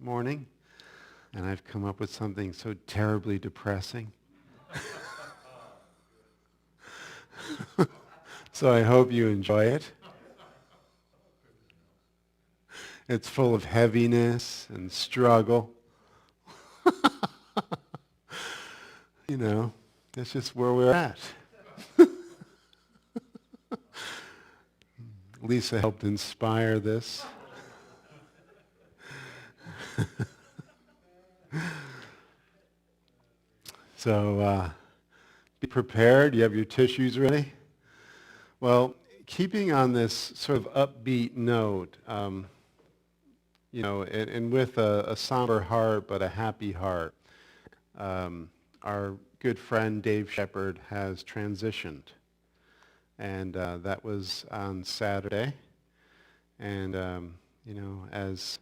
morning, and I've come up with something so terribly depressing. So I hope you enjoy it. It's full of heaviness and struggle. You know, that's just where we're at. Lisa helped inspire this. So be prepared. You have your tissues ready? Well, keeping on this sort of upbeat note, and with a somber heart but a happy heart, our good friend Dave Shepard has transitioned. And that was on Saturday. And, as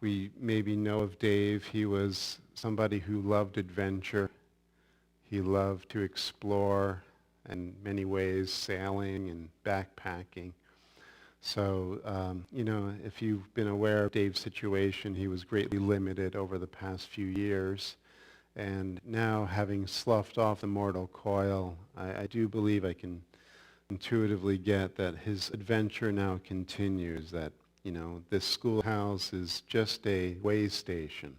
we maybe know of Dave, he was somebody who loved adventure. He loved to explore in many ways, sailing and backpacking. So, if you've been aware of Dave's situation, he was greatly limited over the past few years. And now, having sloughed off the mortal coil, I do believe I can intuitively get that his adventure now continues, that, this schoolhouse is just a way station.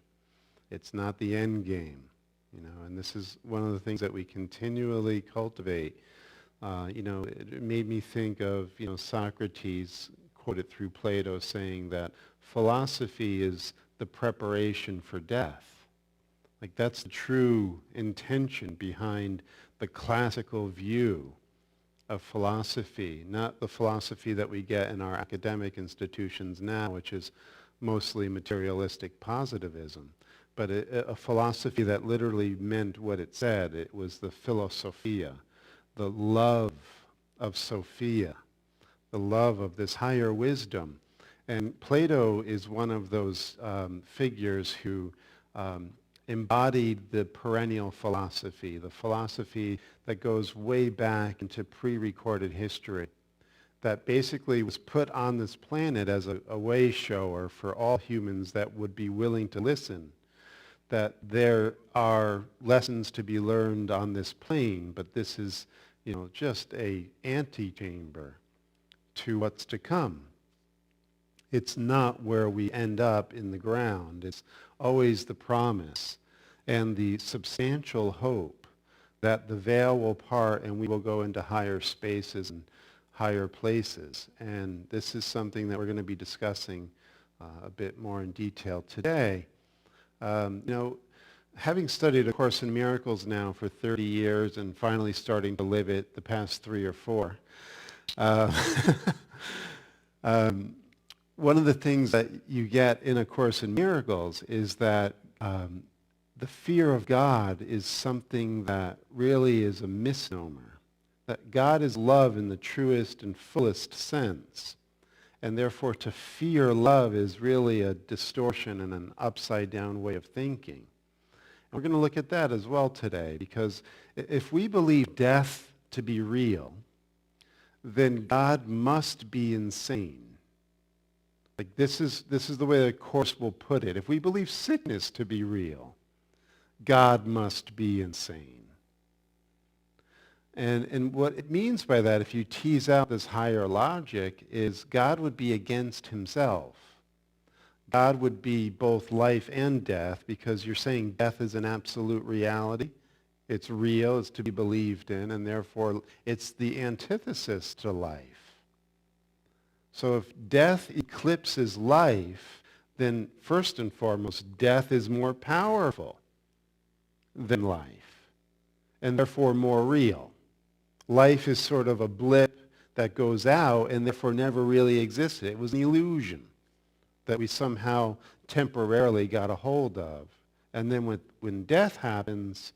It's not the end game, and this is one of the things that we continually cultivate. It made me think of, Socrates quoted through Plato saying that philosophy is the preparation for death. Like, that's the true intention behind the classical view of philosophy, not the philosophy that we get in our academic institutions now, which is mostly materialistic positivism, but a philosophy that literally meant what it said. It was the philosophia, the love of Sophia, the love of this higher wisdom. And Plato is one of those figures who embodied the perennial philosophy, the philosophy that goes way back into pre-recorded history, that basically was put on this planet as a way shower for all humans that would be willing to listen, that there are lessons to be learned on this plane, but this is, just a antechamber to what's to come. It's not where we end up in the ground. It's always the promise and the substantial hope that the veil will part and we will go into higher spaces and higher places. And this is something that we're going to be discussing a bit more in detail today. Having studied A Course in Miracles now for 30 years and finally starting to live it the past 3 or 4, one of the things that you get in A Course in Miracles is that the fear of God is something that really is a misnomer. That God is love in the truest and fullest sense. And therefore to fear love is really a distortion and an upside down way of thinking. And we're going to look at that as well today, because if we believe death to be real, then God must be insane. Like, this is the way the Course will put it. If we believe sickness to be real, God must be insane. And what it means by that, if you tease out this higher logic, is God would be against himself. God would be both life and death, because you're saying death is an absolute reality. It's real, it's to be believed in, and therefore it's the antithesis to life. So if death eclipses life, then first and foremost, death is more powerful than life, and therefore more real. Life is sort of a blip that goes out and therefore never really existed. It was an illusion that we somehow temporarily got a hold of. And then when death happens,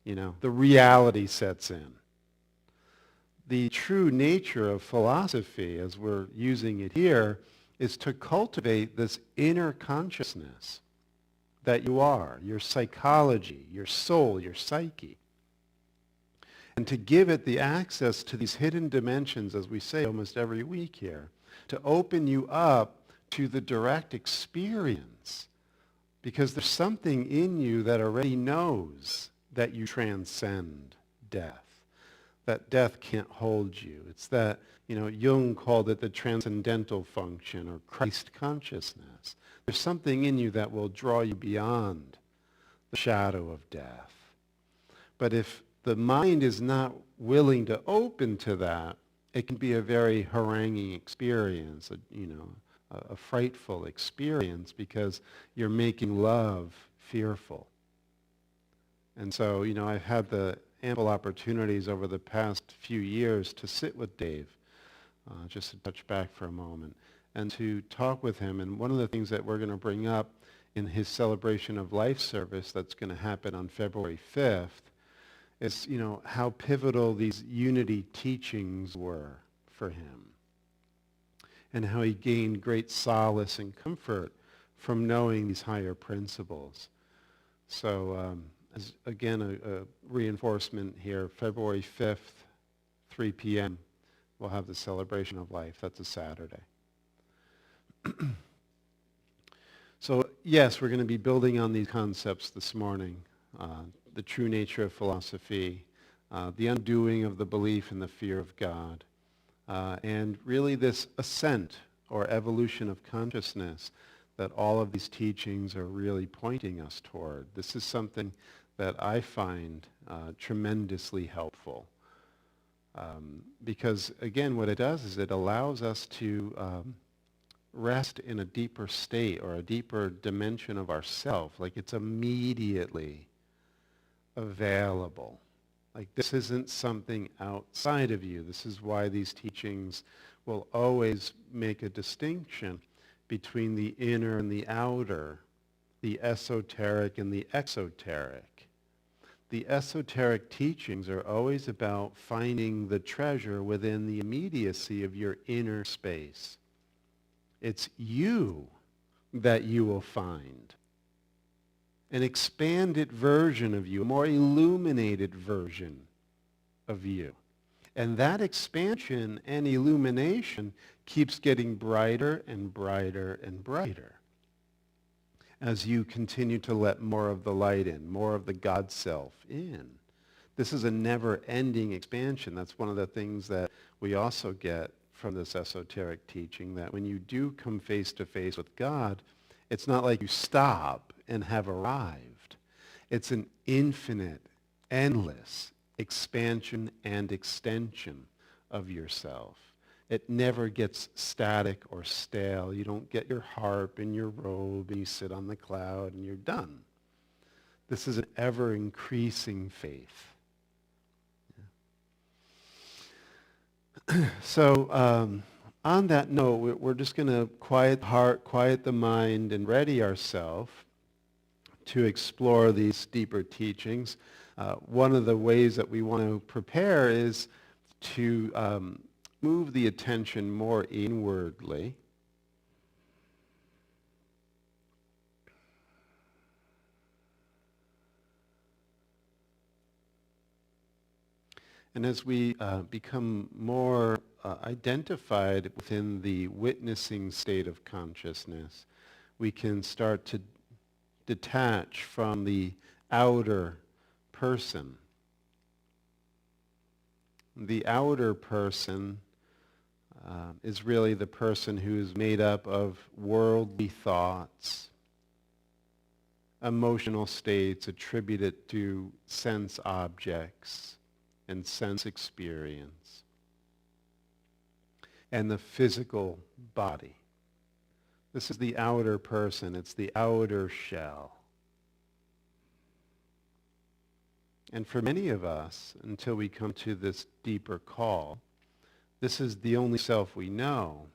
the reality sets in. The true nature of philosophy, as we're using it here, is to cultivate this inner consciousness that you are, your psychology, your soul, your psyche, and to give it the access to these hidden dimensions, as we say almost every week here, to open you up to the direct experience Because there's something in you that already knows that you transcend death, that death can't hold you. It's that, Jung called it the transcendental function or Christ consciousness. There's something in you that will draw you beyond the shadow of death. But if the mind is not willing to open to that, it can be a very haranguing experience, a frightful experience, because you're making love fearful. And so, I've had the ample opportunities over the past few years to sit with Dave, just to touch back for a moment, and to talk with him. And one of the things that we're going to bring up in his celebration of life service that's going to happen on February 5th is, how pivotal these unity teachings were for him, and how he gained great solace and comfort from knowing these higher principles. So, as again, a reinforcement here, February 5th, 3 p.m., we'll have the celebration of life. That's a Saturday. So, yes, we're going to be building on these concepts this morning. The true nature of philosophy, the undoing of the belief in the fear of God, and really this ascent or evolution of consciousness that all of these teachings are really pointing us toward. This is something that I find tremendously helpful. Because, again, what it does is it allows us to rest in a deeper state or a deeper dimension of ourself. Like it's immediately available. Like this isn't something outside of you. This is why these teachings will always make a distinction between the inner and the outer, the esoteric and the exoteric. The esoteric teachings are always about finding the treasure within the immediacy of your inner space. It's you that you will find. An expanded version of you, a more illuminated version of you. And that expansion and illumination keeps getting brighter and brighter and brighter as you continue to let more of the light in, more of the God self in. This is a never-ending expansion. That's one of the things that we also get from this esoteric teaching, that when you do come face to face with God, it's not like you stop and have arrived. It's an infinite, endless expansion and extension of yourself. It never gets static or stale. You don't get your harp and your robe and you sit on the cloud and you're done. This is an ever-increasing faith. So on that note, we're just going to quiet the heart, quiet the mind, and ready ourselves to explore these deeper teachings. One of the ways that we want to prepare is to move the attention more inwardly. And as we become more identified within the witnessing state of consciousness, we can start to detach from the outer person. The outer person is really the person who is made up of worldly thoughts, emotional states attributed to sense objects and sense experience, and the physical body. This is the outer person. It's the outer shell. And for many of us, until we come to this deeper call, this is the only self we know.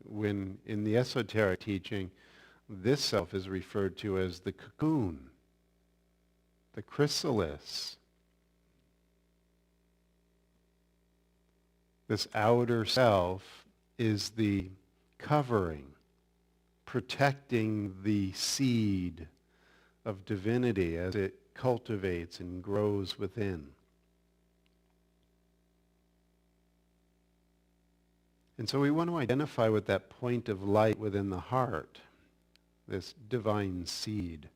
When in the esoteric teaching, this self is referred to as the cocoon, the chrysalis. This outer self is the covering, protecting the seed of divinity as it cultivates and grows within. And so we want to identify with that point of light within the heart. this divine seed,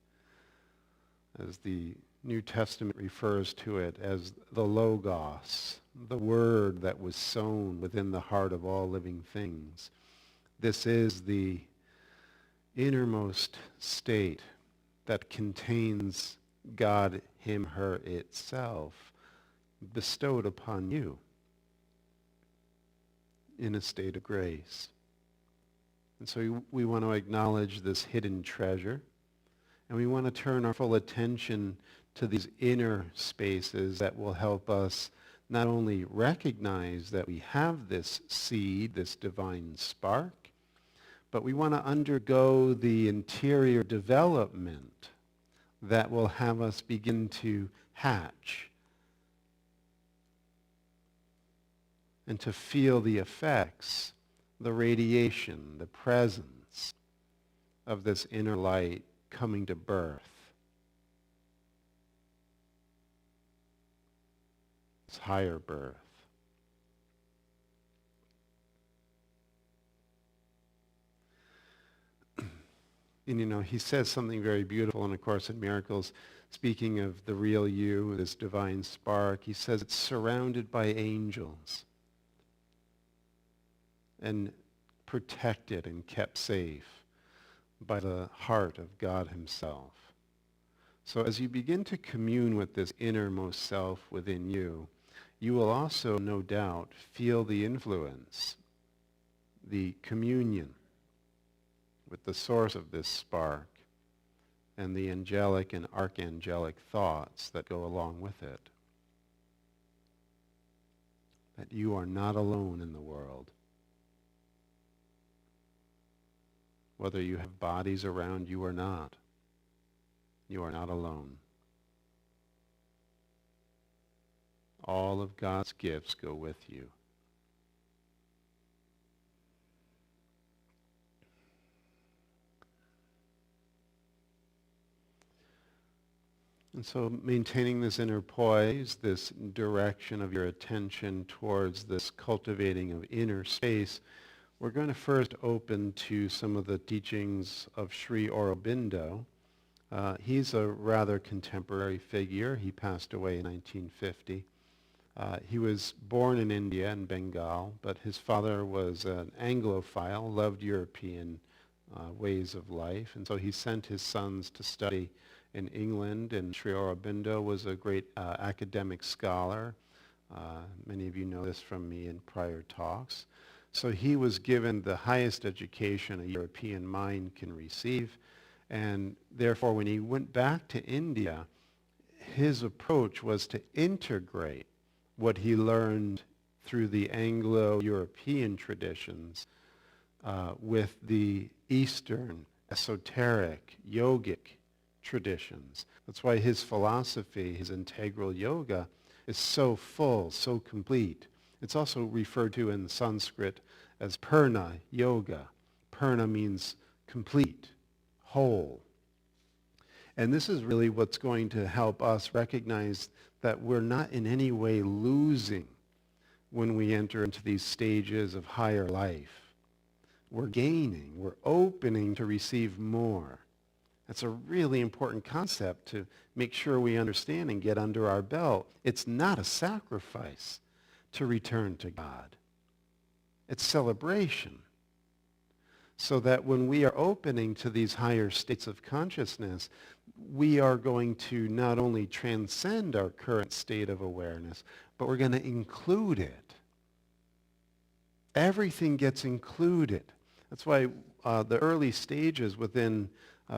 as the New Testament refers to it as the Logos, the word that was sown within the heart of all living things. This is the innermost state that contains God, him, her, itself, bestowed upon you in a state of grace. And so we want to acknowledge this hidden treasure, and we want to turn our full attention to these inner spaces that will help us not only recognize that we have this seed, this divine spark, but we want to undergo the interior development that will have us begin to hatch and to feel the effects, the radiation, the presence of this inner light coming to birth. This higher birth. And he says something very beautiful in A Course in Miracles, speaking of the real you, this divine spark. He says it's surrounded by angels and protected and kept safe by the heart of God himself. So as you begin to commune with this innermost self within you, you will also, no doubt, feel the influence, the communion with the source of this spark and the angelic and archangelic thoughts that go along with it. That you are not alone in the world. Whether you have bodies around you or not, you are not alone. All of God's gifts go with you. And so maintaining this inner poise, this direction of your attention towards this cultivating of inner space, we're going to first open to some of the teachings of Sri Aurobindo. He's a rather contemporary figure. He passed away in 1950. He was born in India, in Bengal, but his father was an Anglophile, loved European ways of life, and so he sent his sons to study in England, and Sri Aurobindo was a great academic scholar. Many of you know this from me in prior talks. So he was given the highest education a European mind can receive, and therefore when he went back to India, his approach was to integrate what he learned through the Anglo-European traditions with the Eastern, esoteric, yogic traditions. That's why his philosophy, his integral yoga, is so full, so complete. It's also referred to in Sanskrit as Purna Yoga. Purna means complete, whole. And this is really what's going to help us recognize that we're not in any way losing when we enter into these stages of higher life. We're gaining, we're opening to receive more. That's a really important concept to make sure we understand and get under our belt. It's not a sacrifice to return to God. It's celebration. So that when we are opening to these higher states of consciousness, we are going to not only transcend our current state of awareness, but we're going to include it. Everything gets included. That's why the early stages within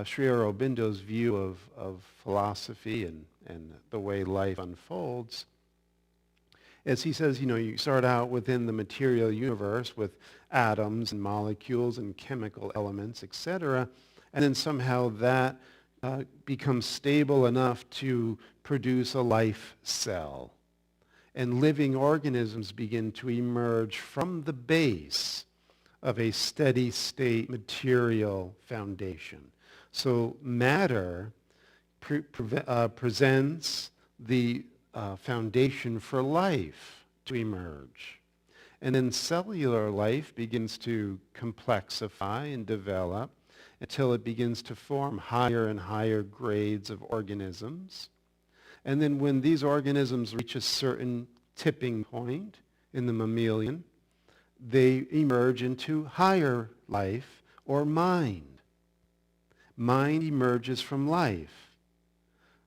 Sri Aurobindo's view of philosophy and the way life unfolds, as he says, you start out within the material universe with atoms and molecules and chemical elements, etc., and then somehow that becomes stable enough to produce a life cell. And living organisms begin to emerge from the base of a steady state material foundation. So matter presents the foundation for life to emerge. And then cellular life begins to complexify and develop. until it begins to form higher and higher grades of organisms. And then when these organisms reach a certain tipping point in the mammalian, they emerge into higher life or mind. Mind emerges from life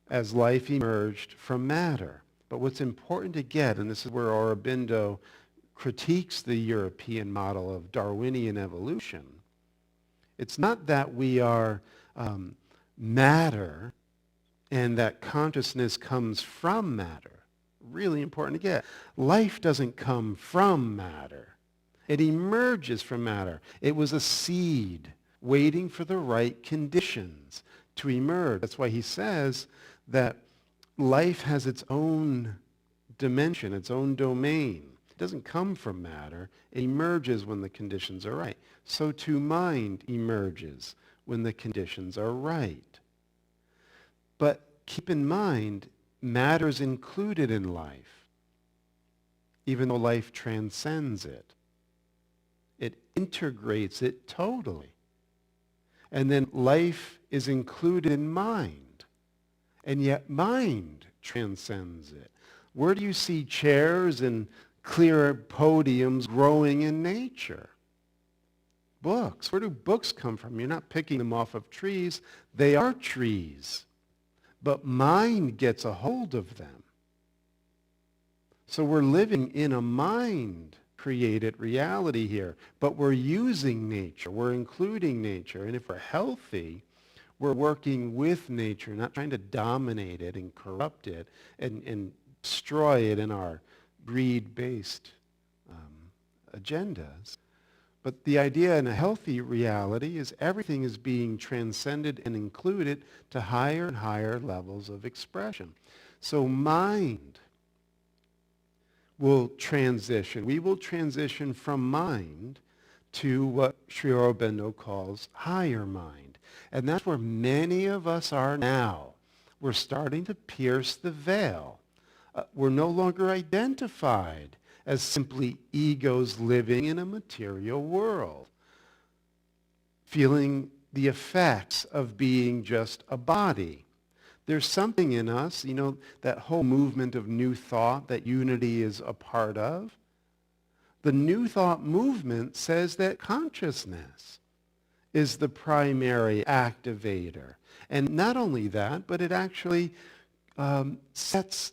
as life emerged from matter. But what's important to get, and this is where Aurobindo critiques the European model of Darwinian evolution, it's not that we are matter and that consciousness comes from matter. Really important to get. Life doesn't come from matter. It emerges from matter. It was a seed waiting for the right conditions to emerge. That's why he says that life has its own dimension, its own domain. It doesn't come from matter. It emerges when the conditions are right. So too mind emerges when the conditions are right. But keep in mind, matter is included in life, even though life transcends it. It integrates it totally. And then life is included in mind, and yet mind transcends it. Where do you see chairs and clear podiums growing in nature? Books. Where do books come from? You're not picking them off of trees. They are trees. But mind gets a hold of them. So we're living in a mind-created reality here. But we're using nature. We're including nature. And if we're healthy, we're working with nature, not trying to dominate it and corrupt it and destroy it in our greed-based agendas. But the idea in a healthy reality is everything is being transcended and included to higher and higher levels of expression. So mind will transition. We will transition from mind to what Sri Aurobindo calls higher mind. And that's where many of us are now. We're starting to pierce the veil. We're no longer identified as simply egos living in a material world, feeling the effects of being just a body. There's something in us, that whole movement of New Thought that unity is a part of. The New Thought movement says that consciousness is the primary activator. And not only that, but it actually sets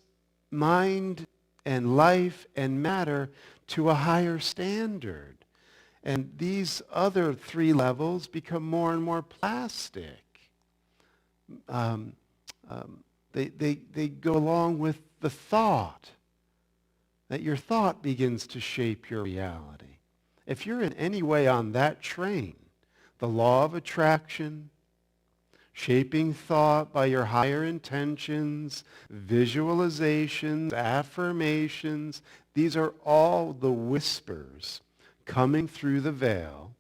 mind and life and matter to a higher standard. And these other three levels become more and more plastic. They go along with the thought, that your thought begins to shape your reality. If you're in any way on that train, the law of attraction, shaping thought by your higher intentions, visualizations, affirmations, these are all the whispers coming through the veil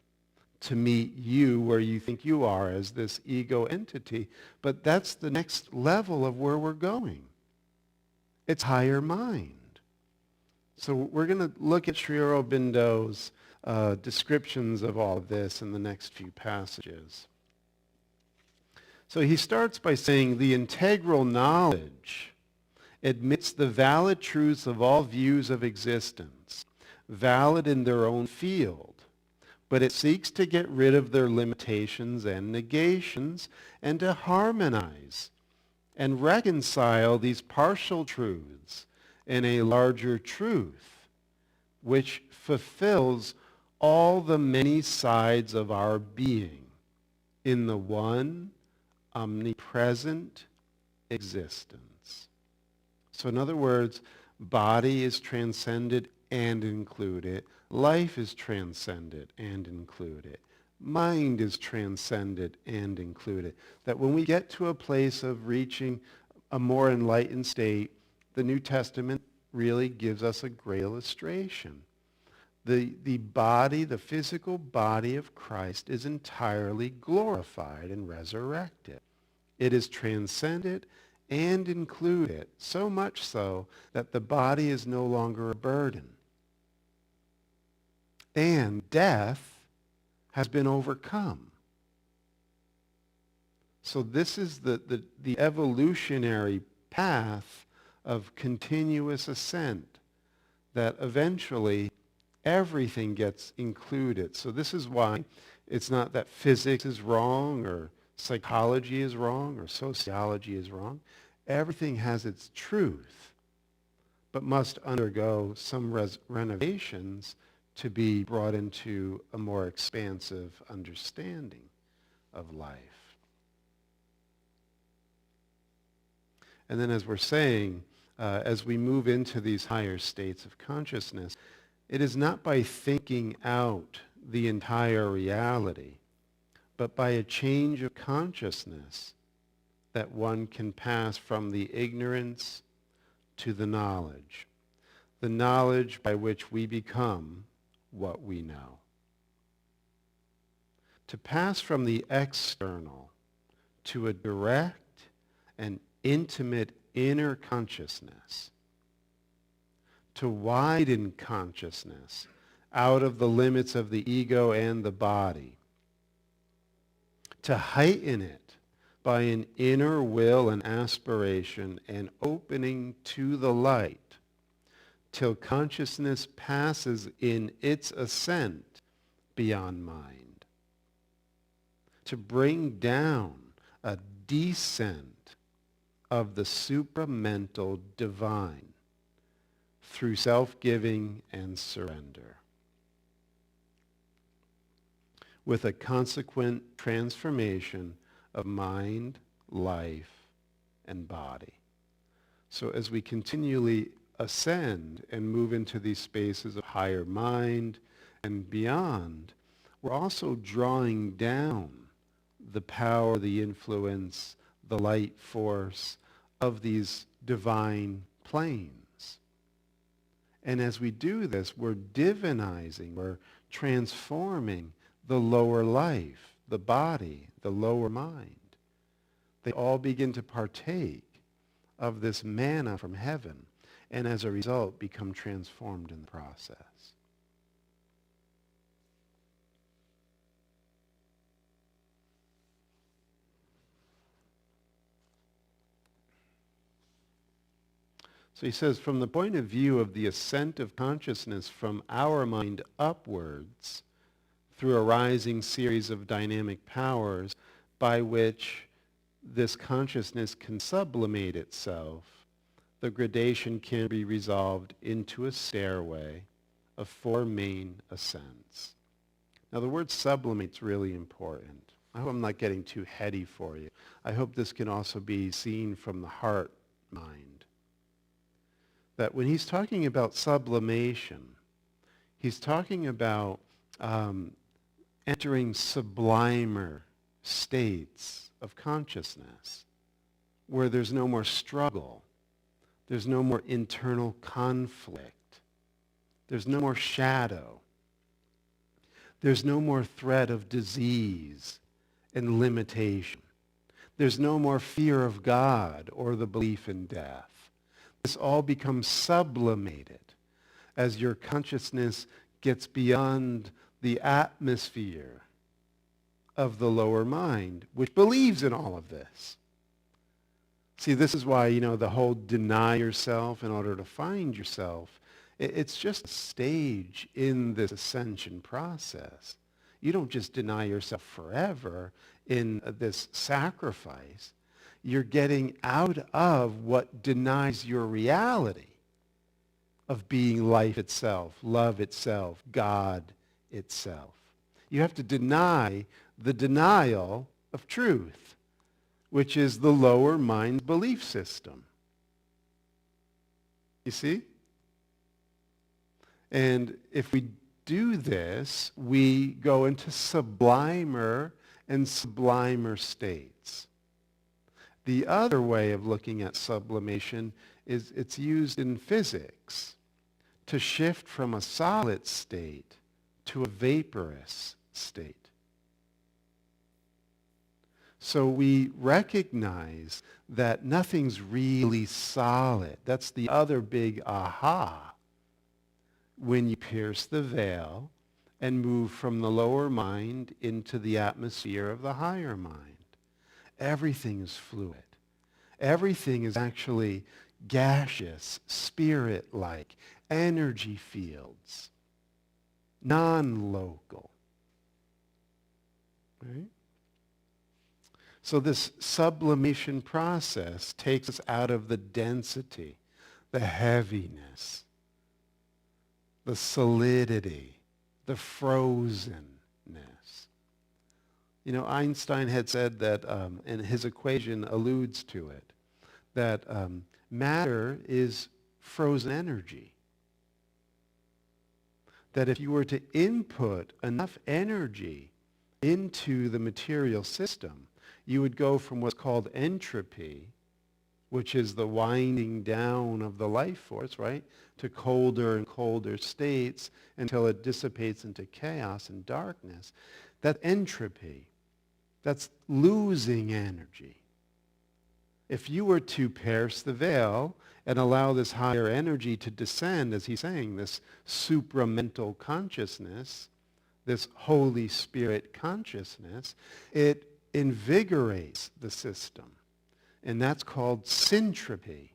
to meet you where you think you are as this ego entity. But that's the next level of where we're going. It's higher mind. So we're going to look at Sri Aurobindo's descriptions of all of this in the next few passages. So he starts by saying the integral knowledge admits the valid truths of all views of existence, valid in their own field, but it seeks to get rid of their limitations and negations and to harmonize and reconcile these partial truths in a larger truth, which fulfills all the many sides of our being in the one omnipresent existence. So in other words, body is transcended and included. Life is transcended and included. Mind is transcended and included. That when we get to a place of reaching a more enlightened state, the New Testament really gives us a great illustration. The body, the physical body of Christ is entirely glorified and resurrected. It is transcended and included, so much so that the body is no longer a burden. And death has been overcome. So this is the evolutionary path of continuous ascent, that eventually everything gets included. So this is why it's not that physics is wrong or psychology is wrong or sociology is wrong. Everything has its truth, but must undergo some renovations to be brought into a more expansive understanding of life. And then as we're saying, as we move into these higher states of consciousness, it is not by thinking out the entire reality, but by a change of consciousness that one can pass from the ignorance to the knowledge by which we become what we know. To pass from the external to a direct and intimate inner consciousness, to widen consciousness out of the limits of the ego and the body, to heighten it by an inner will and aspiration and opening to the light, till consciousness passes in its ascent beyond mind, to bring down a descent of the supramental divine through self-giving and surrender, with a consequent transformation of mind, life, and body. So as we continually ascend and move into these spaces of higher mind and beyond, we're also drawing down the power, the influence, the light force of these divine planes. And as we do this, we're divinizing, we're transforming the lower life, the body, the lower mind. They all begin to partake of this manna from heaven, and as a result become transformed in the process. So he says, from the point of view of the ascent of consciousness from our mind upwards, through a rising series of dynamic powers by which this consciousness can sublimate itself, the gradation can be resolved into a stairway of 4 main ascents. Now the word sublimate is really important. I hope I'm not getting too heady for you. I hope this can also be seen from the heart mind. That when he's talking about sublimation, he's talking about entering sublimer states of consciousness where there's no more struggle, there's no more internal conflict, there's no more shadow, there's no more threat of disease and limitation, there's no more fear of God or the belief in death. This all becomes sublimated as your consciousness gets beyond the atmosphere of the lower mind, which believes in all of this. See, this is why, the whole deny yourself in order to find yourself, it's just a stage in this ascension process. You don't just deny yourself forever in this sacrifice. You're getting out of what denies your reality of being life itself, love itself, God itself. You have to deny the denial of truth, which is the lower mind's belief system. You see? And if we do this, we go into sublimer and sublimer states. The other way of looking at sublimation is it's used in physics to shift from a solid state to a vaporous state. So we recognize that nothing's really solid. That's the other big aha when you pierce the veil and move from the lower mind into the atmosphere of the higher mind. Everything is fluid. Everything is actually gaseous, spirit-like, energy fields, non-local. Right? So this sublimation process takes us out of the density, the heaviness, the solidity, the frozenness. You know, Einstein had said that, and his equation alludes to it, that matter is frozen energy. That if you were to input enough energy into the material system, you would go from what's called entropy, which is the winding down of the life force, right, to colder and colder states until it dissipates into chaos and darkness. That entropy, that's losing energy. If you were to pierce the veil and allow this higher energy to descend, as he's saying, this supramental consciousness, this Holy Spirit consciousness, it invigorates the system. And that's called syntropy.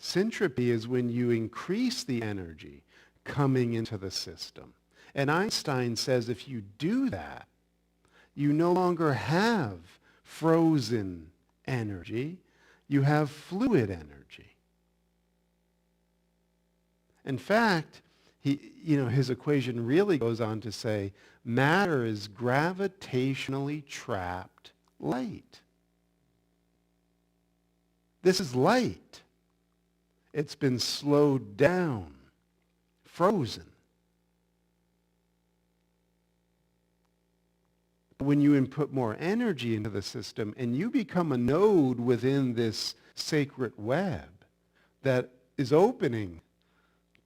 Syntropy is when you increase the energy coming into the system. And Einstein says if you do that, you no longer have frozen energy, you have fluid energy. In fact, his equation really goes on to say matter is gravitationally trapped light. This is light. It's been slowed down, frozen. When you input more energy into the system and you become a node within this sacred web that is opening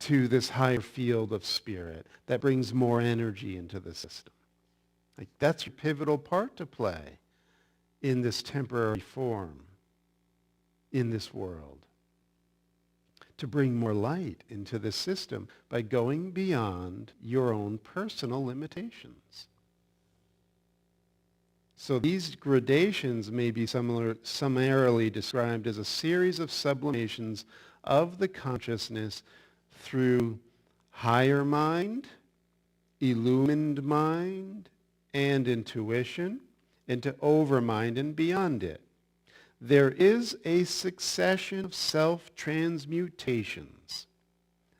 to this higher field of spirit that brings more energy into the system. Like that's your pivotal part to play in this temporary form, in this world. To bring more light into the system by going beyond your own personal limitations. So these gradations may be summarily described as a series of sublimations of the consciousness through higher mind, illumined mind, and intuition, into overmind and beyond it. There is a succession of self-transmutations,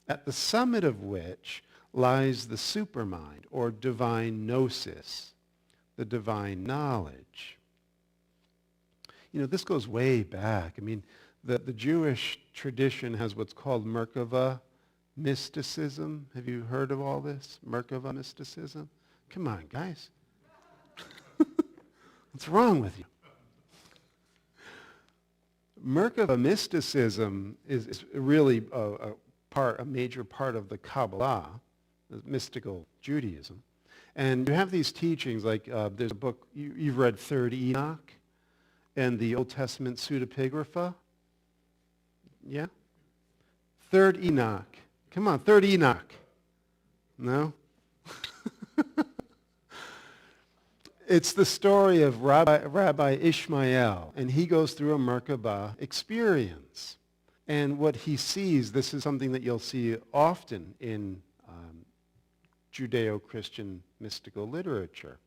at the summit of which lies the supermind, or divine gnosis, the divine knowledge. You know, this goes way back. I mean, the Jewish tradition has what's called Merkava Mysticism. Have you heard of all this? Merkava Mysticism? Come on, guys. What's wrong with you? Merkava Mysticism is really a major part of the Kabbalah, the mystical Judaism. And you have these teachings, like there's a book, you've read Third Enoch and the Old Testament pseudepigrapha? Yeah? Third Enoch. Come on, Third Enoch. No? It's the story of Rabbi Ishmael, and he goes through a Merkava experience. And what he sees, this is something that you'll see often in Judeo-Christian mystical literature.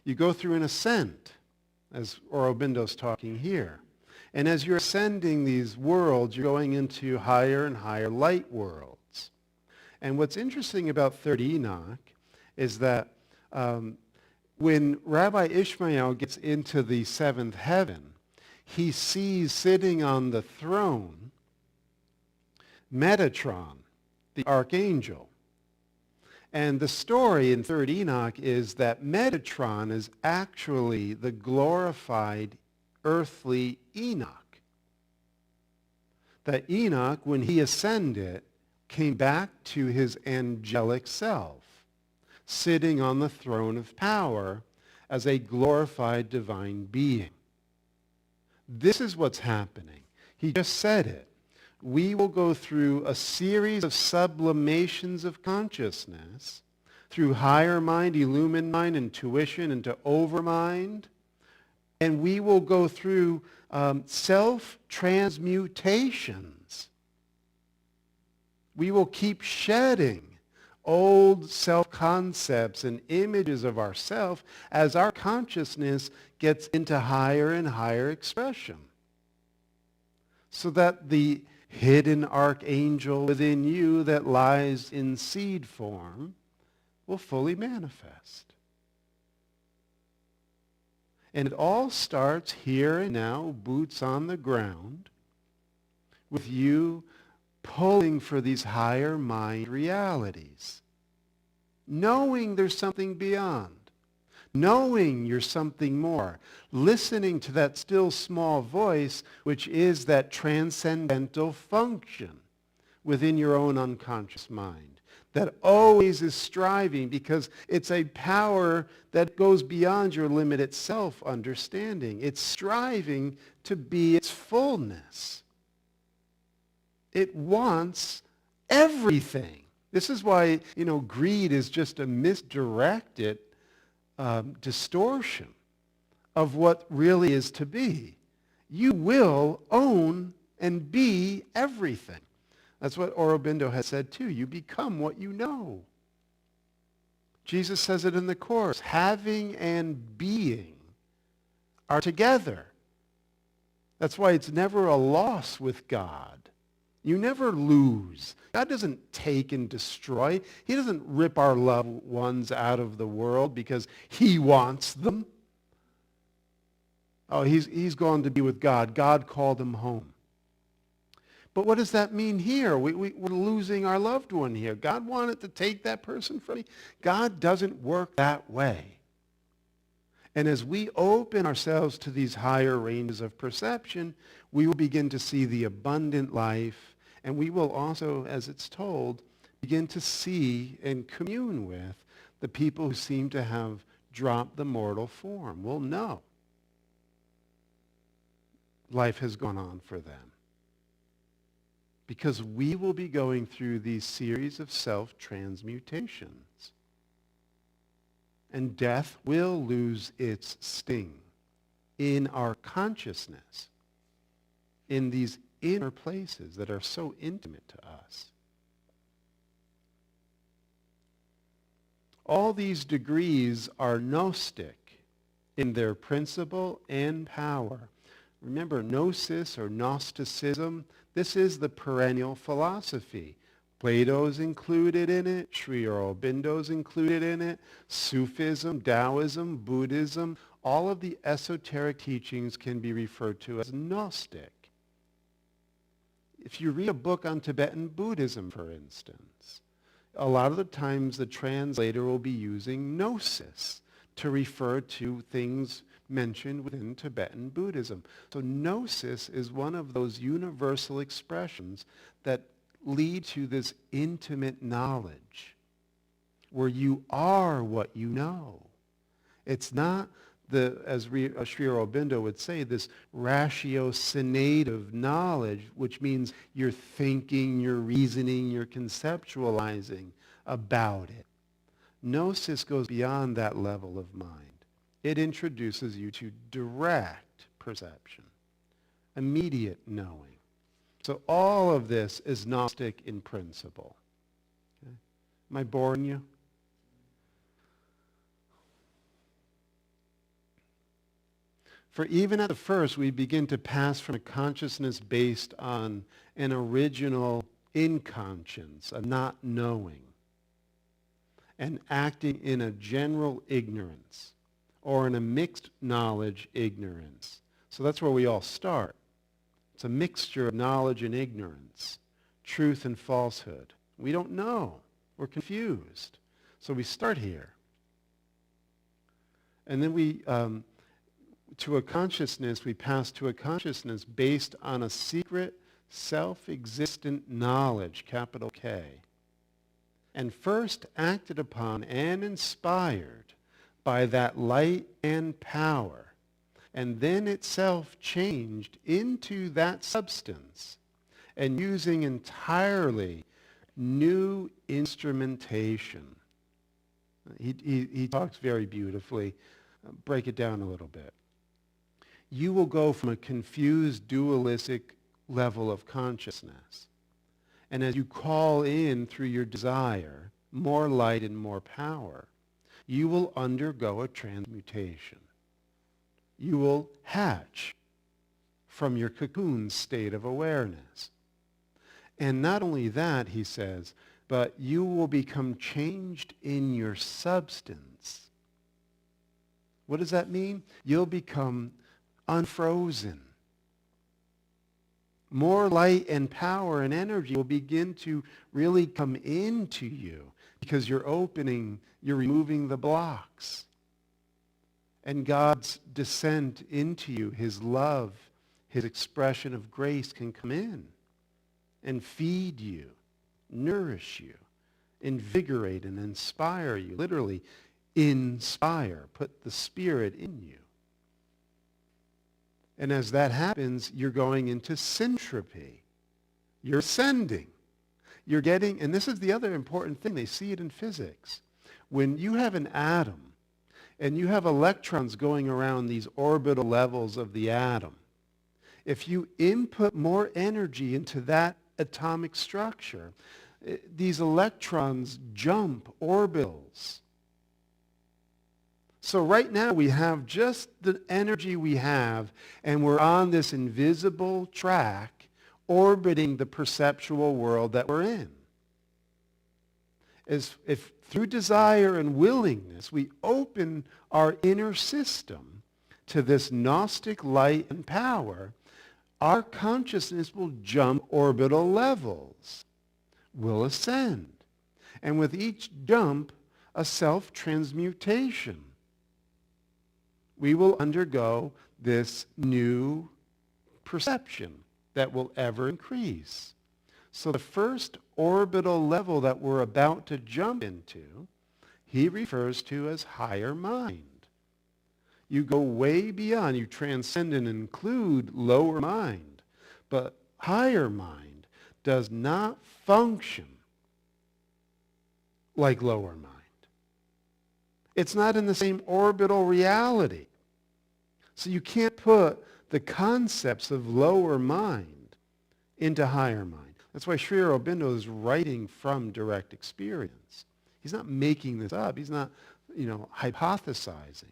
You go through an ascent, as Aurobindo's talking here. And as you're ascending these worlds, you're going into higher and higher light worlds. And what's interesting about Third Enoch is that when Rabbi Ishmael gets into the seventh heaven, he sees sitting on the throne Metatron, the archangel. And the story in Third Enoch is that Metatron is actually the glorified earthly Enoch. That Enoch, when he ascended, came back to his angelic self, sitting on the throne of power as a glorified divine being. This is what's happening. He just said it. We will go through a series of sublimations of consciousness through higher mind, illumined mind, intuition, into overmind, And we will go through self-transmutations. We will keep shedding old self-concepts and images of ourself as our consciousness gets into higher and higher expression. So that the hidden archangel within you that lies in seed form will fully manifest. And it all starts here and now, boots on the ground, with you pulling for these higher mind realities. Knowing there's something beyond. Knowing you're something more. Listening to that still small voice, which is that transcendental function within your own unconscious mind. That always is striving because it's a power that goes beyond your limited self-understanding. It's striving to be its fullness. It wants everything. This is why, greed is just a misdirected distortion of what really is to be. You will own and be everything. That's what Aurobindo has said too. You become what you know. Jesus says it in the Course. Having and being are together. That's why it's never a loss with God. You never lose. God doesn't take and destroy. He doesn't rip our loved ones out of the world because he wants them. Oh, he's gone to be with God. God called him home. But what does that mean here? We're losing our loved one here. God wanted to take that person from me. God doesn't work that way. And as we open ourselves to these higher ranges of perception, we will begin to see the abundant life, and we will also, as it's told, begin to see and commune with the people who seem to have dropped the mortal form. We'll know life has gone on for them. Because we will be going through these series of self-transmutations. And death will lose its sting in our consciousness, in these inner places that are so intimate to us. All these degrees are Gnostic in their principle and power. Remember, Gnosis or Gnosticism, this is the perennial philosophy. Plato's included in it. Sri Aurobindo's included in it. Sufism, Taoism, Buddhism, all of the esoteric teachings can be referred to as Gnostic. If you read a book on Tibetan Buddhism, for instance, a lot of the times the translator will be using Gnosis to refer to things mentioned within Tibetan Buddhism. So Gnosis is one of those universal expressions that lead to this intimate knowledge where you are what you know. It's not as Sri Aurobindo would say, this ratiocinative knowledge, which means you're thinking, you're reasoning, you're conceptualizing about it. Gnosis goes beyond that level of mind. It introduces you to direct perception, immediate knowing. So all of this is Gnostic in principle. Okay? Am I boring you? For even at the first, we begin to pass from a consciousness based on an original inconscience, a not knowing, and acting in a general ignorance, or in a mixed knowledge ignorance. So that's where we all start. It's a mixture of knowledge and ignorance, truth and falsehood. We don't know. We're confused. So we start here. And then we pass to a consciousness based on a secret, self-existent knowledge, capital K, and first acted upon and inspired by that light and power, and then itself changed into that substance, and using entirely new instrumentation. He talks very beautifully. Break it down a little bit. you will go from a confused dualistic level of consciousness. And as you call in through your desire more light and more power, you will undergo a transmutation. You will hatch from your cocoon state of awareness. And not only that, he says, but you will become changed in your substance. What does that mean? You'll become unfrozen. More light and power and energy will begin to really come into you because you're removing the blocks. And God's descent into you, his love, his expression of grace can come in and feed you, nourish you, invigorate and inspire you. Literally, inspire, put the Spirit in you. And as that happens, you're going into syntropy. You're ascending. You're getting, and this is the other important thing, they see it in physics. When you have an atom, and you have electrons going around these orbital levels of the atom, if you input more energy into that atomic structure, these electrons jump orbitals. So right now we have just the energy we have, and we're on this invisible track orbiting the perceptual world that we're in. If through desire and willingness we open our inner system to this Gnostic light and power, our consciousness will jump orbital levels, will ascend. And with each jump, a self-transmutation. We will undergo this new perception that will ever increase. So the first orbital level that we're about to jump into, he refers to as higher mind. You go way beyond, you transcend and include lower mind. But higher mind does not function like lower mind. It's not in the same orbital reality. So you can't put the concepts of lower mind into higher mind. That's why Sri Aurobindo is writing from direct experience. He's not making this up. He's not, hypothesizing.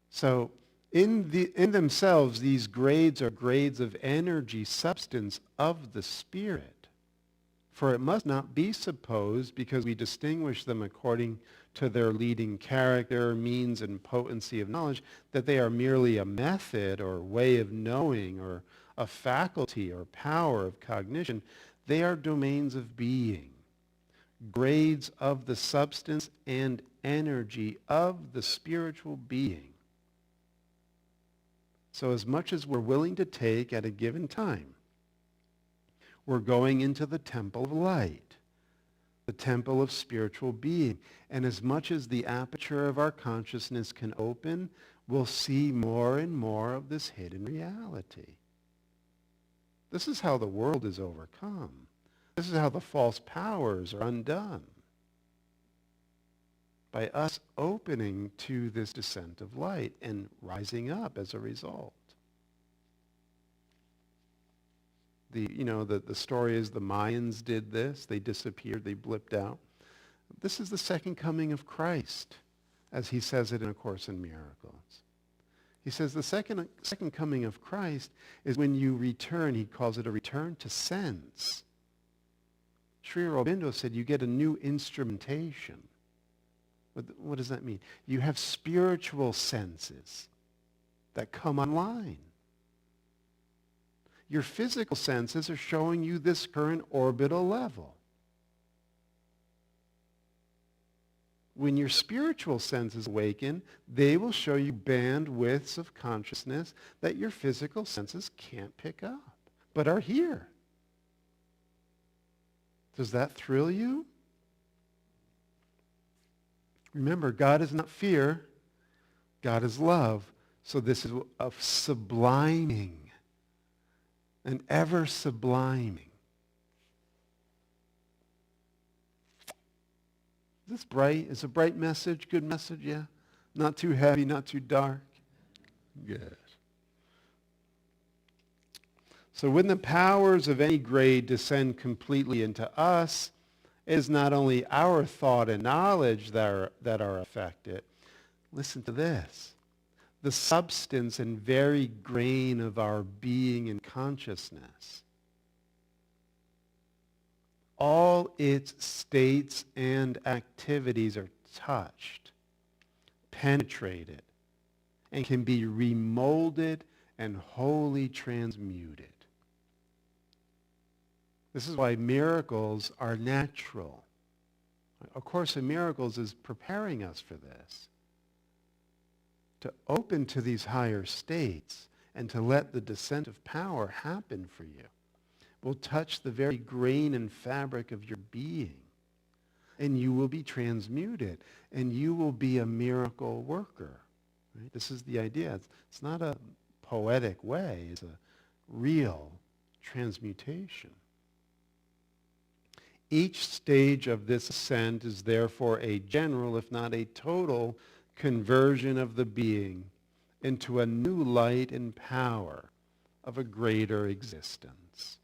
So in themselves, these grades are grades of energy, substance of the Spirit. For it must not be supposed, because we distinguish them according to their leading character, means, and potency of knowledge, that they are merely a method or way of knowing or a faculty or power of cognition. They are domains of being, grades of the substance and energy of the spiritual being. So as much as we're willing to take at a given time, we're going into the temple of light, the temple of spiritual being. And as much as the aperture of our consciousness can open, we'll see more and more of this hidden reality. This is how the world is overcome. This is how the false powers are undone. By us opening to this descent of light and rising up as a result. The story is the Mayans did this. They disappeared. They blipped out. This is the second coming of Christ, as he says it in A Course in Miracles. He says the second coming of Christ is when you return. He calls it a return to sense. Sri Aurobindo said you get a new instrumentation. What does that mean? You have spiritual senses that come online. Your physical senses are showing you this current orbital level. When your spiritual senses awaken, they will show you bandwidths of consciousness that your physical senses can't pick up, but are here. Does that thrill you? Remember, God is not fear. God is love. So this is a subliming, an ever subliming. Is this bright? Is a bright message, good message? Yeah? Not too heavy, not too dark? Good. So when the powers of any grade descend completely into us, it is not only our thought and knowledge that are affected. Listen to this. The substance and very grain of our being and consciousness. All its states and activities are touched, penetrated, and can be remolded and wholly transmuted. This is why miracles are natural. A Course in Miracles is preparing us for this. To open to these higher states and to let the descent of power happen for you will touch the very grain and fabric of your being. And you will be transmuted. And you will be a miracle worker. Right? This is the idea. It's not a poetic way. It's a real transmutation. Each stage of this ascent is therefore a general, if not a total, conversion of the being into a new light and power of a greater existence.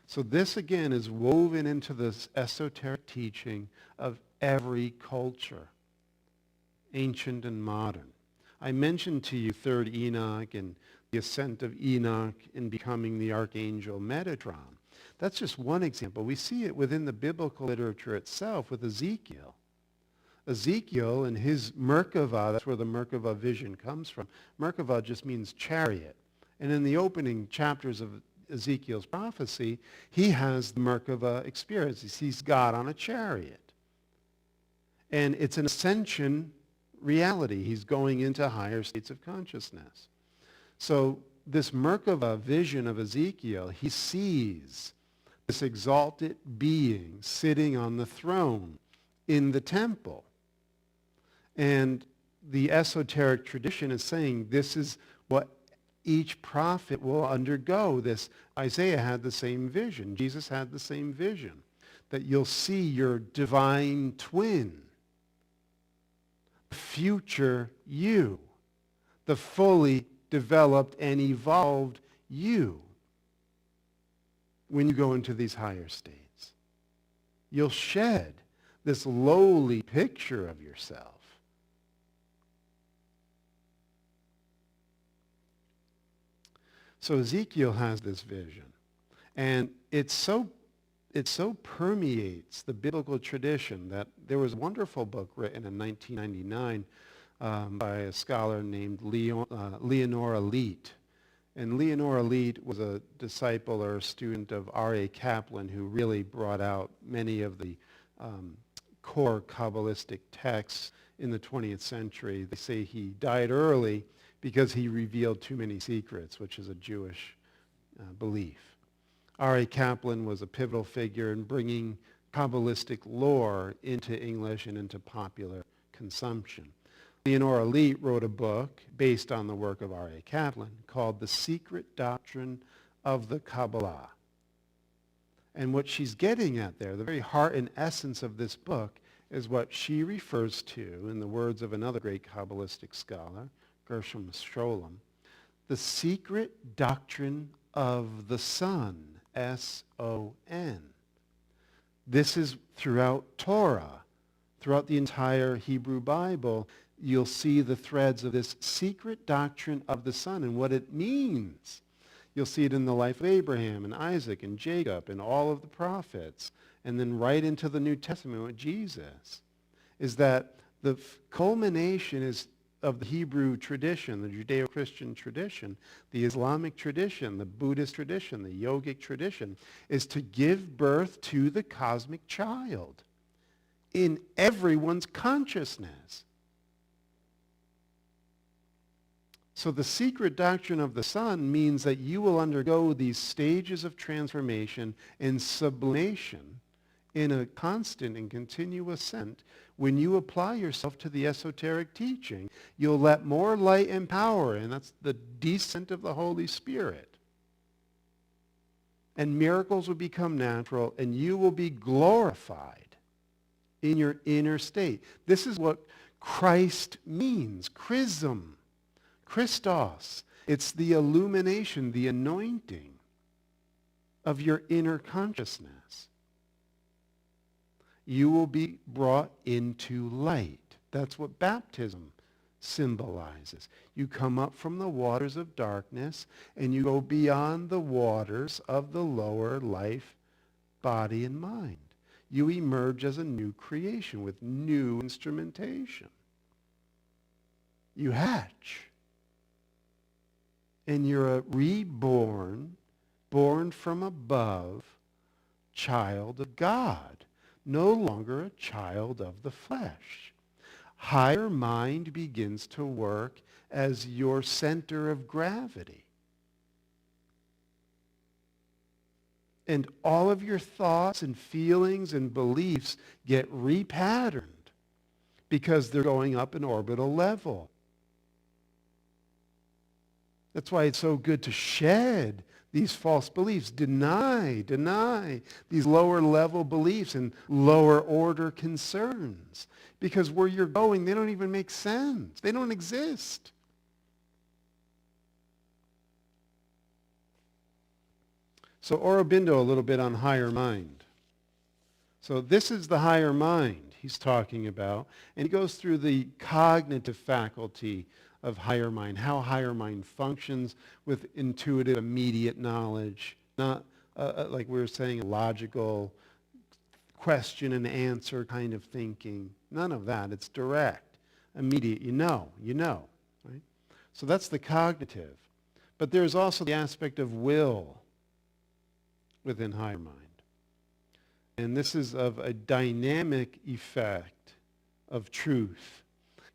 So this again is woven into this esoteric teaching of every culture, ancient and modern. I mentioned to you Third Enoch and the ascent of Enoch in becoming the archangel Metatron. That's just one example. We see it within the biblical literature itself with Ezekiel. Ezekiel and his Merkava, that's where the Merkava vision comes from. Merkava just means chariot. And in the opening chapters of Ezekiel's prophecy, he has the Merkava experience. He sees God on a chariot. And it's an ascension reality. He's going into higher states of consciousness. So this Merkava vision of Ezekiel, he sees this exalted being sitting on the throne in the temple. And the esoteric tradition is saying this is what each prophet will undergo. This Isaiah had the same vision. Jesus had the same vision. That you'll see your divine twin, future you, the fully developed and evolved you. When you go into these higher states, you'll shed this lowly picture of yourself. So Ezekiel has this vision, and it so permeates the biblical tradition that there was a wonderful book written in 1999 by a scholar named Leonora Leet. And Leonora Leet was a disciple or a student of R.A. Kaplan, who really brought out many of the core Kabbalistic texts in the 20th century. They say he died early because he revealed too many secrets, which is a Jewish belief. R.A. Kaplan was a pivotal figure in bringing Kabbalistic lore into English and into popular consumption. Leonora Leet wrote a book based on the work of R.A. Kaplan called The Secret Doctrine of the Kabbalah. And what she's getting at there, the very heart and essence of this book, is what she refers to, in the words of another great Kabbalistic scholar, Gershom Scholem, the secret doctrine of the Son, S-O-N. This is throughout Torah, throughout the entire Hebrew Bible. You'll see the threads of this secret doctrine of the Son and what it means. You'll see it in the life of Abraham and Isaac and Jacob and all of the prophets. And then right into the New Testament with Jesus, is that the culmination is of the Hebrew tradition, the Judeo-Christian tradition, the Islamic tradition, the Buddhist tradition, the yogic tradition, is to give birth to the cosmic child in everyone's consciousness. So the secret doctrine of the Son means that you will undergo these stages of transformation and sublimation in a constant and continuous ascent. When you apply yourself to the esoteric teaching, you'll let more light and power in. That's the descent of the Holy Spirit. And miracles will become natural, and you will be glorified in your inner state. This is what Christ means, chrism, Christos. It's the illumination, the anointing of your inner consciousness. You will be brought into light. That's what baptism symbolizes. You come up from the waters of darkness and you go beyond the waters of the lower life, body, and mind. You emerge as a new creation with new instrumentation. You hatch. And you're a reborn, born from above, child of God. No longer a child of the flesh. Higher mind begins to work as your center of gravity. And all of your thoughts and feelings and beliefs get repatterned because they're going up an orbital level. That's why it's so good to shed these false beliefs. Deny these lower level beliefs and lower order concerns. Because where you're going, they don't even make sense. They don't exist. So Aurobindo, a little bit on higher mind. So this is the higher mind he's talking about. And he goes through the cognitive faculty of higher mind, how higher mind functions with intuitive, immediate knowledge, not like we were saying, logical question and answer kind of thinking. None of that. It's direct, immediate. You know, right? So that's the cognitive. But there's also the aspect of will within higher mind. And this is of a dynamic effect of truth.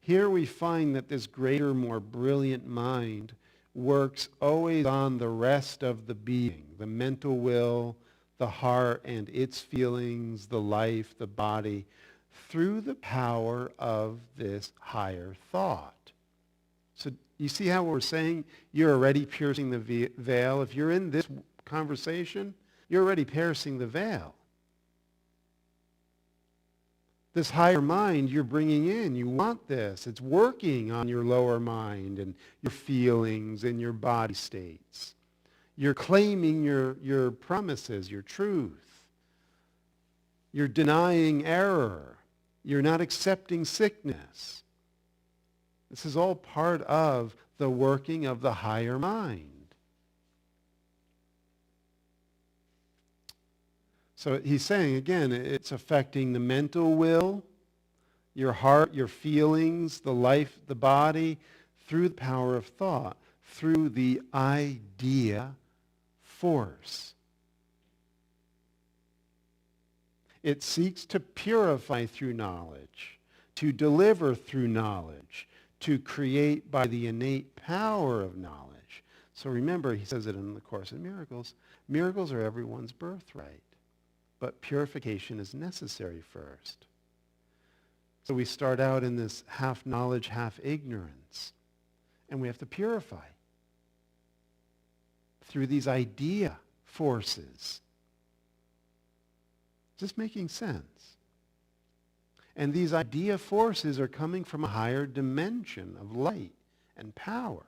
Here we find that this greater, more brilliant mind works always on the rest of the being, the mental will, the heart and its feelings, the life, the body, through the power of this higher thought. So you see how we're saying you're already piercing the veil? If you're in this conversation, you're already piercing the veil. This higher mind you're bringing in, you want this. It's working on your lower mind and your feelings and your body states. You're claiming your promises, your truth. You're denying error. You're not accepting sickness. This is all part of the working of the higher mind. So he's saying, again, it's affecting the mental will, your heart, your feelings, the life, the body, through the power of thought, through the idea force. It seeks to purify through knowledge, to deliver through knowledge, to create by the innate power of knowledge. So remember, he says it in the Course in Miracles, miracles are everyone's birthright. But purification is necessary first. So we start out in this half knowledge, half ignorance. And we have to purify through these idea forces. Just making sense. And these idea forces are coming from a higher dimension of light and power.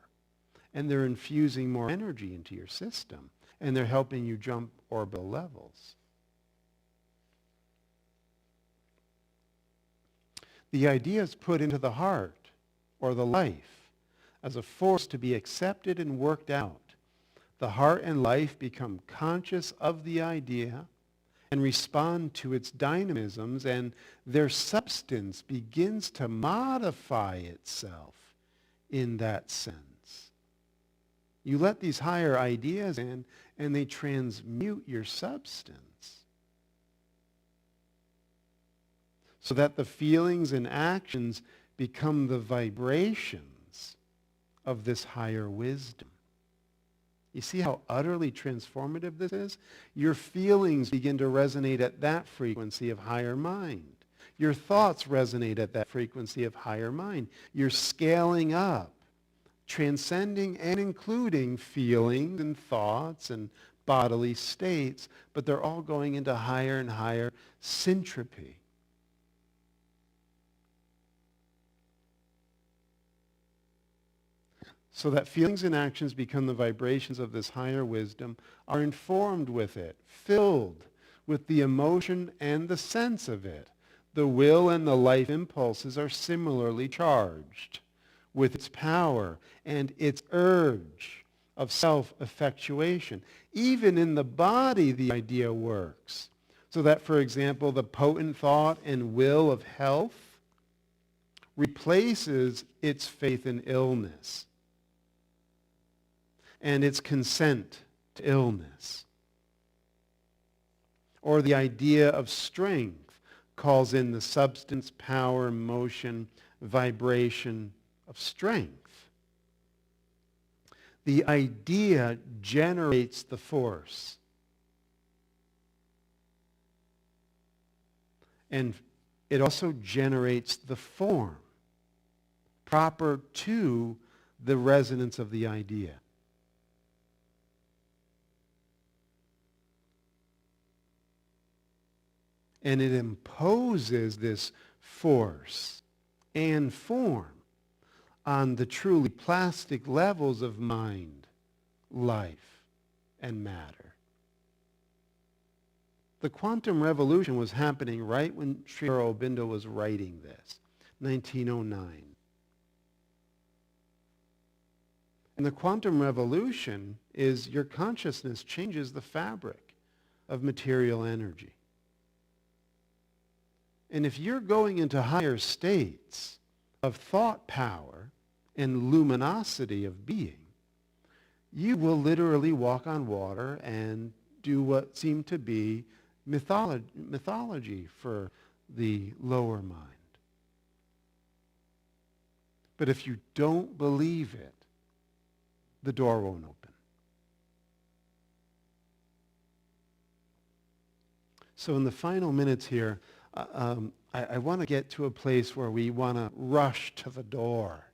And they're infusing more energy into your system. And they're helping you jump orbital levels. The idea is put into the heart or the life as a force to be accepted and worked out. The heart and life become conscious of the idea and respond to its dynamisms, and their substance begins to modify itself in that sense. You let these higher ideas in, and they transmute your substance. So that the feelings and actions become the vibrations of this higher wisdom. You see how utterly transformative this is? Your feelings begin to resonate at that frequency of higher mind. Your thoughts resonate at that frequency of higher mind. You're scaling up, transcending and including feelings and thoughts and bodily states, but they're all going into higher and higher syntropy. so that feelings and actions become the vibrations of this higher wisdom, are informed with it, filled with the emotion and the sense of it. The will and the life impulses are similarly charged with its power and its urge of self-effectuation. Even in the body, the idea works. So that, for example, the potent thought and will of health replaces its faith in illness and its consent to illness. Or the idea of strength calls in the substance, power, motion, vibration of strength. The idea generates the force. And it also generates the form proper to the resonance of the idea. And it imposes this force and form on the truly plastic levels of mind, life, and matter. The quantum revolution was happening right when Sri Aurobindo was writing this, 1909. And the quantum revolution is your consciousness changes the fabric of material energy. And if you're going into higher states of thought power and luminosity of being, you will literally walk on water and do what seemed to be mythology for the lower mind. But if you don't believe it, the door won't open. So in the final minutes here, I want to get to a place where we want to rush to the door,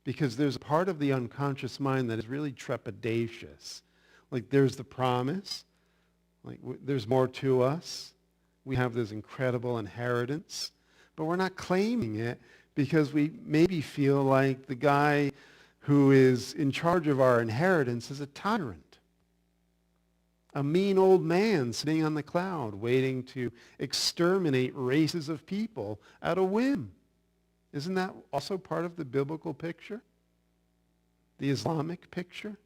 because there's a part of the unconscious mind that is really trepidatious. Like there's the promise, like there's more to us. We have this incredible inheritance, but we're not claiming it because we maybe feel like the guy who is in charge of our inheritance is a tyrant. A mean old man sitting on the cloud waiting to exterminate races of people at a whim. Isn't that also part of the biblical picture? The Islamic picture?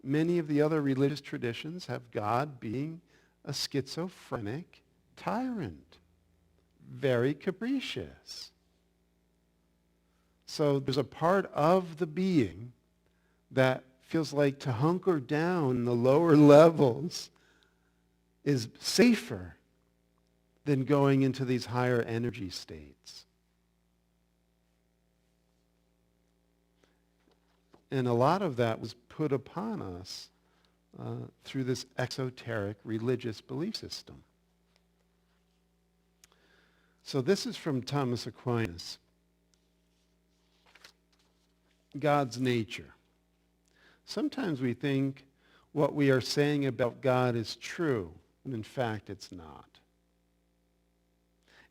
Many of the other religious traditions have God being a schizophrenic tyrant, very capricious. So there's a part of the being that feels like to hunker down in the lower levels is safer than going into these higher energy states. And a lot of that was put upon us through this exoteric religious belief system. So this is from Thomas Aquinas. God's nature. Sometimes we think what we are saying about God is true, and in fact it's not.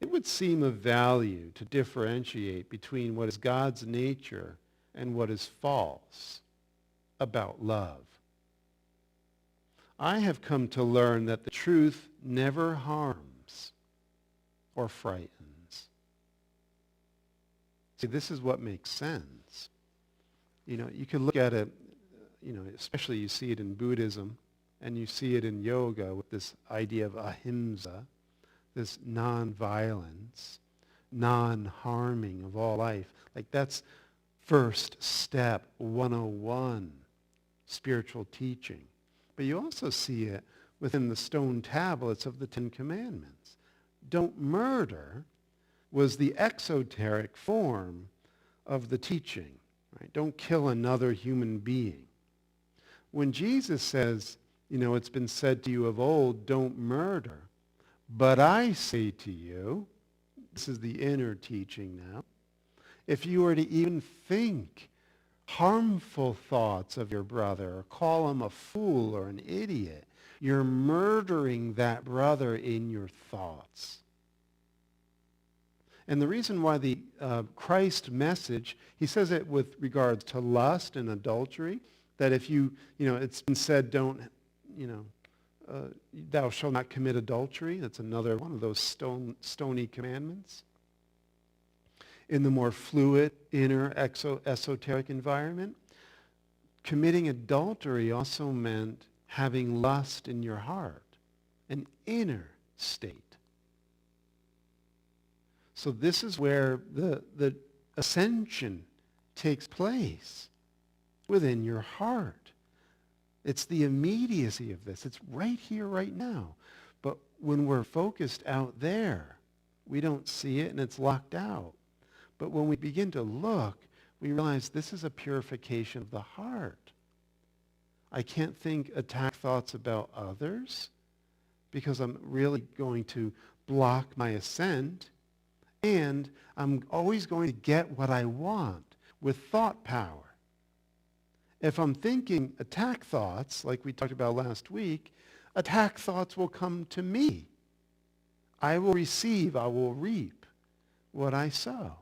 It would seem of value to differentiate between what is God's nature and what is false about love. I have come to learn that the truth never harms or frightens. See, this is what makes sense. You know, you can look at it, especially you see it in Buddhism, and you see it in yoga with this idea of ahimsa, this non-violence, non-harming of all life. Like that's first step 101, spiritual teaching. But you also see it within the stone tablets of the Ten Commandments. Don't murder was the exoteric form of the teaching. Right? Don't kill another human being. When Jesus says, it's been said to you of old, don't murder, but I say to you, this is the inner teaching now, if you were to even think harmful thoughts of your brother or call him a fool or an idiot, you're murdering that brother in your thoughts. And the reason why the Christ message, he says it with regards to lust and adultery, that if it's been said, thou shalt not commit adultery. That's another one of those stony commandments. In the more fluid, inner, esoteric environment, committing adultery also meant having lust in your heart, an inner state. So this is where the ascension takes place, within your heart. It's the immediacy of this. It's right here, right now. But when we're focused out there, we don't see it and it's locked out. But when we begin to look, we realize this is a purification of the heart. I can't think attack thoughts about others because I'm really going to block my ascent, and I'm always going to get what I want with thought power. If I'm thinking attack thoughts, like we talked about last week, attack thoughts will come to me. I will receive, I will reap what I sow.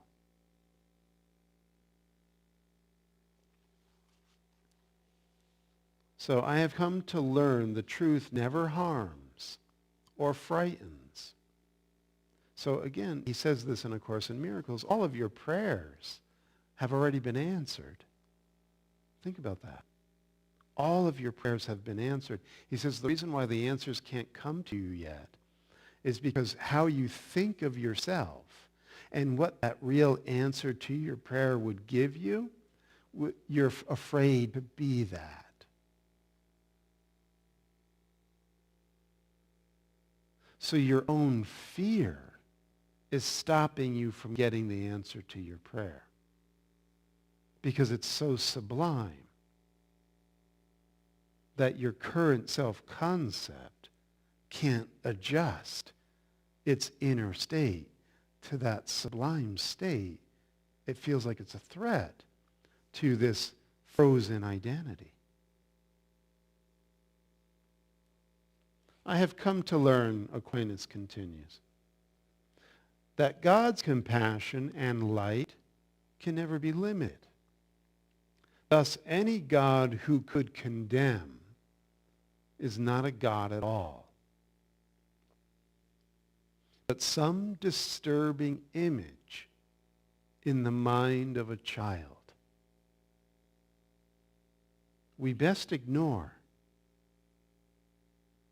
So I have come to learn the truth never harms or frightens. So again, he says this in A Course in Miracles, all of your prayers have already been answered. Think about that. All of your prayers have been answered. He says the reason why the answers can't come to you yet is because how you think of yourself and what that real answer to your prayer would give you, you're afraid to be that. So your own fear is stopping you from getting the answer to your prayer because it's so sublime that your current self-concept can't adjust its inner state to that sublime state. It feels like it's a threat to this frozen identity. I have come to learn, Aquinas continues, that God's compassion and light can never be limited. Thus, any God who could condemn is not a God at all, but some disturbing image in the mind of a child. We best ignore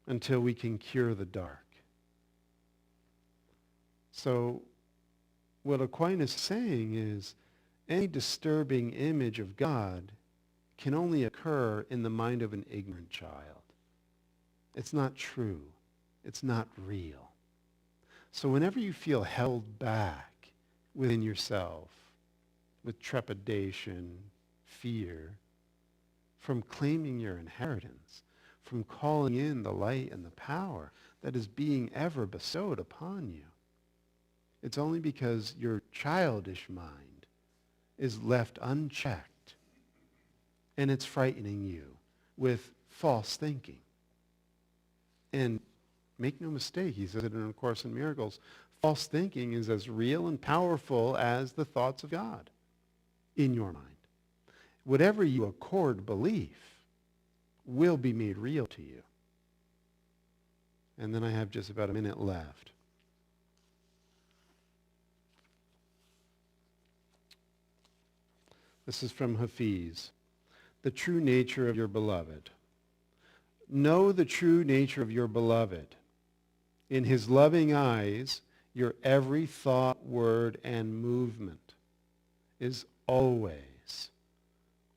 until we can cure the dark. So what Aquinas is saying is any disturbing image of God can only occur in the mind of an ignorant child. It's not true. It's not real. So whenever you feel held back within yourself with trepidation, fear, from claiming your inheritance, from calling in the light and the power that is being ever bestowed upon you, it's only because your childish mind is left unchecked and it's frightening you with false thinking. And make no mistake, he says it in A Course in Miracles, false thinking is as real and powerful as the thoughts of God in your mind. Whatever you accord belief will be made real to you. And then I have just about a minute left. This is from Hafiz. The true nature of your beloved. Know the true nature of your beloved. In his loving eyes, your every thought, word, and movement is always,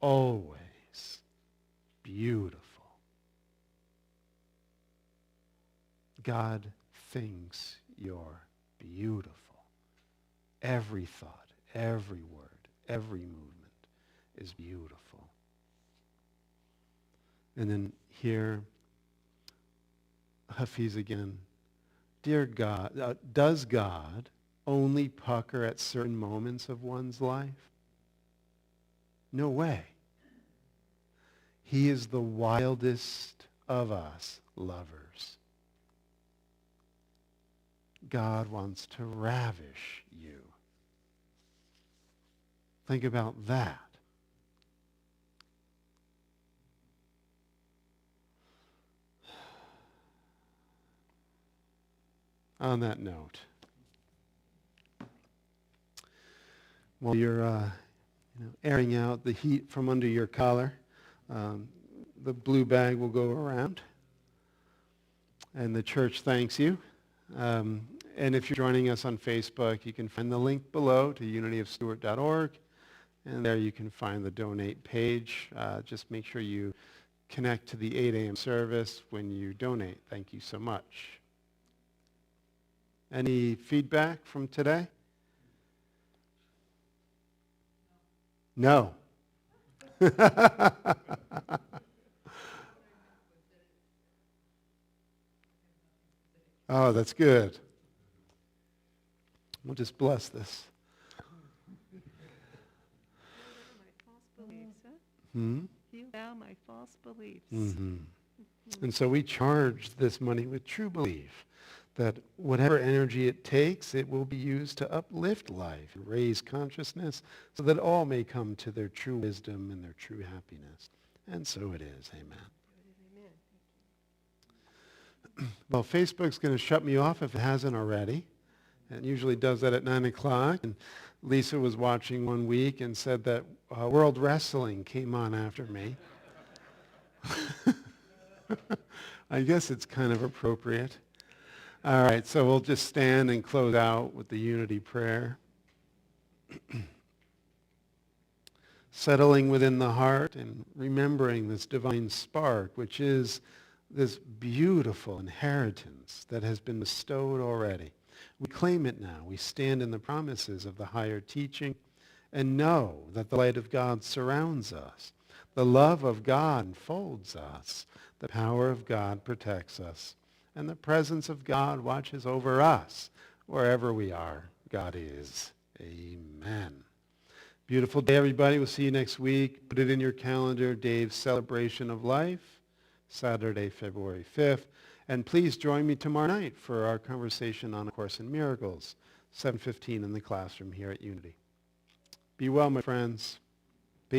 always beautiful. God thinks you're beautiful. Every thought, every word, every movement is beautiful. And then here, Hafiz again. Dear God, does God only pucker at certain moments of one's life? No way. He is the wildest of us lovers. God wants to ravish you Think about that. On that note, while you're airing out the heat from under your collar, the blue bag will go around, and the church thanks you. And if you're joining us on Facebook, you can find the link below to unityofstewart.org, and there you can find the donate page. Just make sure you connect to the 8 a.m. service when you donate. Thank you so much. Any feedback from today? No. Oh, that's good. We'll just bless this. You bow my false beliefs. Mm-hmm. And so we charge this money with true belief that whatever energy it takes, it will be used to uplift life, raise consciousness, so that all may come to their true wisdom and their true happiness. And so it is. Amen. Well, Facebook's going to shut me off if it hasn't already. It usually does that at 9 o'clock. And Lisa was watching one week and said that World Wrestling came on after me. I guess it's kind of appropriate. All right, so we'll just stand and close out with the unity prayer. Settling within the heart and remembering this divine spark, which is this beautiful inheritance that has been bestowed already. We claim it now. We stand in the promises of the higher teaching and know that the light of God surrounds us. The love of God enfolds us. The power of God protects us. And the presence of God watches over us. Wherever we are, God is. Amen. Beautiful day, everybody. We'll see you next week. Put it in your calendar, Dave's Celebration of Life, Saturday, February 5th. And please join me tomorrow night for our conversation on A Course in Miracles, 7:15 in the classroom here at Unity. Be well, my friends.